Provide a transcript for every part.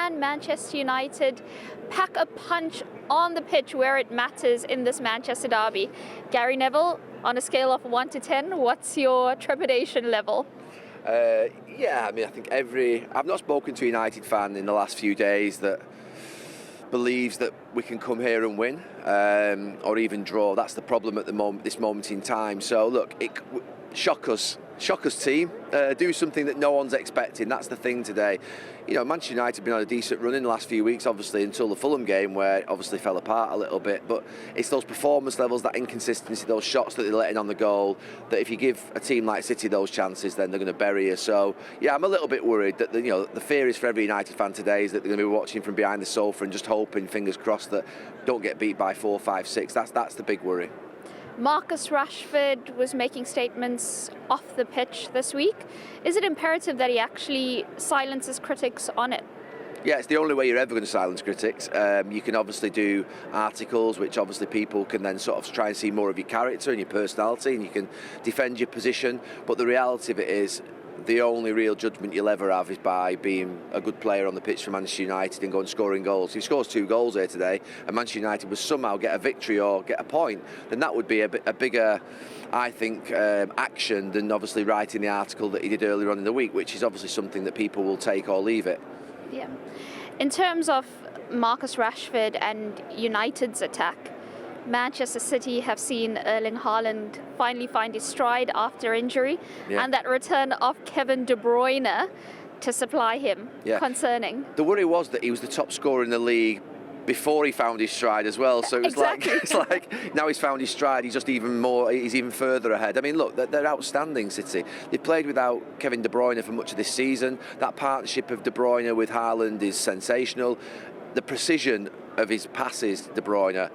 can Manchester United pack a punch on the pitch where it matters in this Manchester derby? Gary Neville, on a scale of 1 to 10, what's your trepidation level? I think I've not spoken to a United fan in the last few days that believes that we can come here and win, or even draw. That's the problem at the moment, this moment in time. So look, shock us team, do something that no one's expecting. That's the thing today. You know, Manchester United have been on a decent run in the last few weeks, obviously, until the Fulham game, where it obviously fell apart a little bit. But it's those performance levels, that inconsistency, those shots that they're letting on the goal, that if you give a team like City those chances, then they're going to bury you. So yeah, I'm a little bit worried that the fear is for every United fan today is that they're going to be watching from behind the sofa and just hoping, fingers crossed, that don't get beat by 4, 5, 6. That's the big worry. Marcus Rashford was making statements off the pitch this week. Is it imperative that he actually silences critics on it? Yeah, it's the only way you're ever going to silence critics. You can obviously do articles, which obviously people can then sort of try and see more of your character and your personality, and you can defend your position. But the reality of it is, the only real judgment you'll ever have is by being a good player on the pitch for Manchester United and going scoring goals. If he scores 2 goals here today and Manchester United would somehow get a victory or get a point, then that would be a bigger, I think, action than obviously writing the article that he did earlier on in the week, which is obviously something that people will take or leave it. Yeah. In terms of Marcus Rashford and United's attack, Manchester City have seen Erling Haaland finally find his stride after injury, and that return of Kevin De Bruyne to supply him, concerning. The worry was that he was the top scorer in the league before he found his stride as well, so it was it's like now he's found his stride, he's even further ahead. I mean, look, they're outstanding, City. They played without Kevin De Bruyne for much of this season. That partnership of De Bruyne with Haaland is sensational. The precision of his passes, De Bruyne,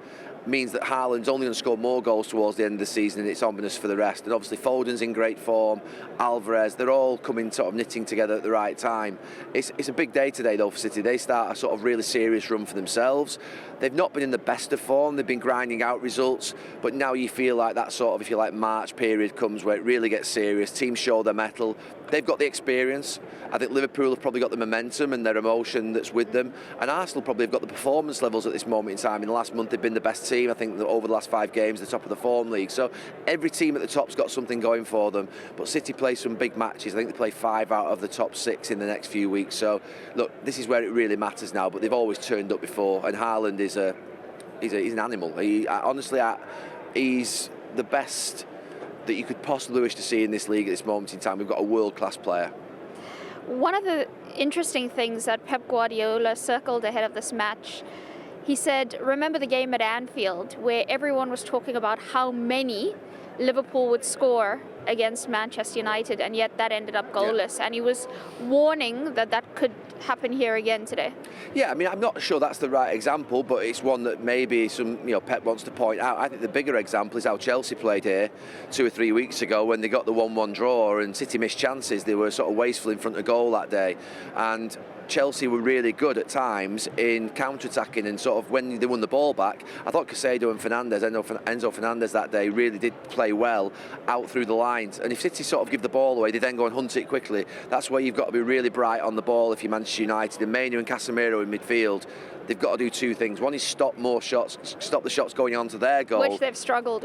means that Haaland's only going to score more goals towards the end of the season, and it's ominous for the rest. And obviously Foden's in great form, Alvarez, they're all coming sort of knitting together at the right time. It's a big day today though for City. They start a sort of really serious run for themselves. They've not been in the best of form, they've been grinding out results, but now you feel like that sort of, if you like, March period comes where it really gets serious, teams show their mettle. They've got the experience. I think Liverpool have probably got the momentum and their emotion that's with them, and Arsenal probably have got the performance levels at this moment in time. In the last month they've been the best team, I think, over the last 5 games, the top of the form league. So every team at the top's got something going for them, but City play some big matches. I think they play 5 out of the top 6 in the next few weeks. So look, this is where it really matters now, but they've always turned up before, and Haaland is he's an animal. He's the best that you could possibly wish to see in this league at this moment in time. We've got a world-class player. One of the interesting things that Pep Guardiola circled ahead of this match, he said, remember the game at Anfield where everyone was talking about how many Liverpool would score against Manchester United, and yet that ended up goalless. And he was warning that could happen here again today. Yeah, I mean, I'm not sure that's the right example, but it's one that maybe Pep wants to point out. I think the bigger example is how Chelsea played here 2 or 3 weeks ago when they got the 1-1 draw and City missed chances. They were sort of wasteful in front of goal that day, and Chelsea were really good at times in counter-attacking, and sort of when they won the ball back, I thought Caicedo and Enzo Fernandez that day really did play well out through the lines. And if City sort of give the ball away, they then go and hunt it quickly. That's where you've got to be really bright on the ball if you're Manchester United. And Mainu and Casemiro in midfield, they've got to do 2 things. One is stop more shots, stop the shots going onto their goal, which they've struggled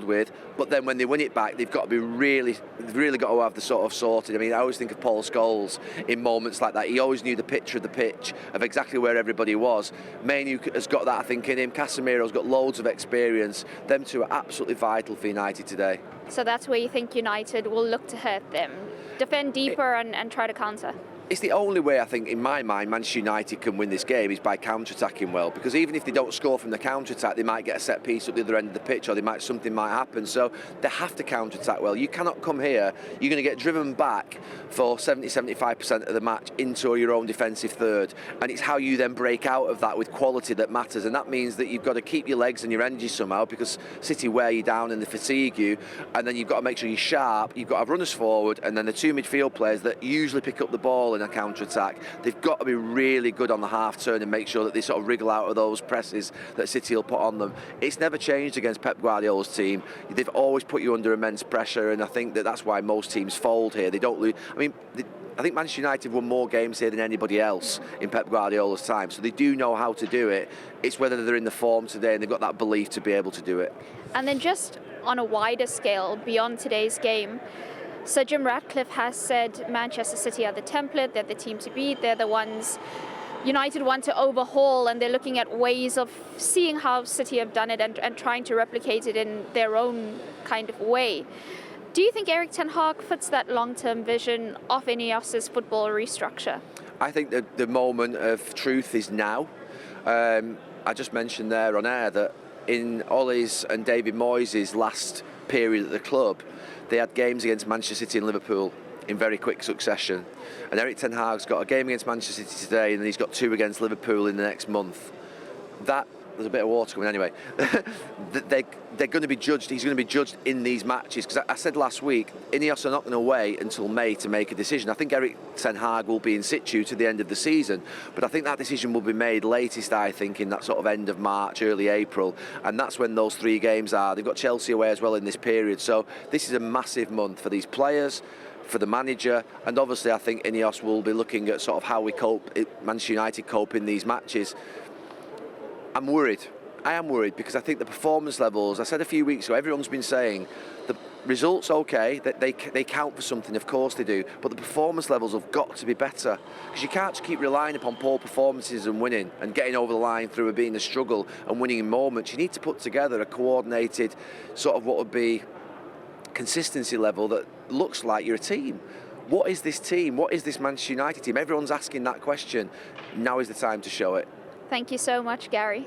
with. But then when they win it back, they've got to be they've really got to have the sort of sorted. I mean, I always think of Paul Scholes in moments like that. He always knew the picture of the pitch, of exactly where everybody was. Mainu has got that, I think, in him. Casemiro's got loads of experience. Them 2 are absolutely vital for United today. So that's where you think United will look to hurt them, defend deeper and try to counter? It's the only way, I think, in my mind, Manchester United can win this game is by counter-attacking well, because even if they don't score from the counter-attack, they might get a set piece at the other end of the pitch, or something might happen. So they have to counter-attack well. You cannot come here, you're going to get driven back for 70-75% of the match into your own defensive third, and it's how you then break out of that with quality that matters. And that means that you've got to keep your legs and your energy somehow, because City wear you down and they fatigue you, and then you've got to make sure you're sharp. You've got to have runners forward, and then the 2 midfield players that usually pick up the ball in a counter-attack, they've got to be really good on the half turn and make sure that they sort of wriggle out of those presses that City will put on them. It's never changed against Pep Guardiola's team. They've always put you under immense pressure, and I think that's why most teams fold here. They don't lose. I mean, I think Manchester United won more games here than anybody else in Pep Guardiola's time, so they do know how to do it. It's whether they're in the form today and they've got that belief to be able to do it. And then just on a wider scale, beyond today's game, Sir Jim Ratcliffe has said Manchester City are the template, they're the team to beat, they're the ones United want to overhaul, and they're looking at ways of seeing how City have done it and trying to replicate it in their own kind of way. Do you think Erik ten Hag fits that long-term vision of Ineos's football restructure? I think that the moment of truth is now. I just mentioned there on air that in Ollie's and David Moyes' last period at the club, they had games against Manchester City and Liverpool in very quick succession. And Erik ten Hag's got a game against Manchester City today, and then he's got 2 against Liverpool in the next month. There's a bit of water coming anyway. They're going to be judged. He's going to be judged in these matches, because I said last week, Ineos are not going to wait until May to make a decision. I think Erik ten Hag will be in situ to the end of the season, but I think that decision will be made latest, I think, in that sort of end of March, early April, and that's when those 3 games are. They've got Chelsea away as well in this period, so this is a massive month for these players, for the manager, and obviously I think Ineos will be looking at sort of how we cope, Manchester United cope in these matches. I'm worried. I am worried because I think the performance levels, I said a few weeks ago, everyone's been saying the results okay, that they count for something, of course they do, but the performance levels have got to be better, because you can't just keep relying upon poor performances and winning and getting over the line through it being a struggle and winning in moments. You need to put together a coordinated sort of what would be consistency level that looks like you're a team. What is this team? What is this Manchester United team? Everyone's asking that question. Now is the time to show it. Thank you so much, Gary.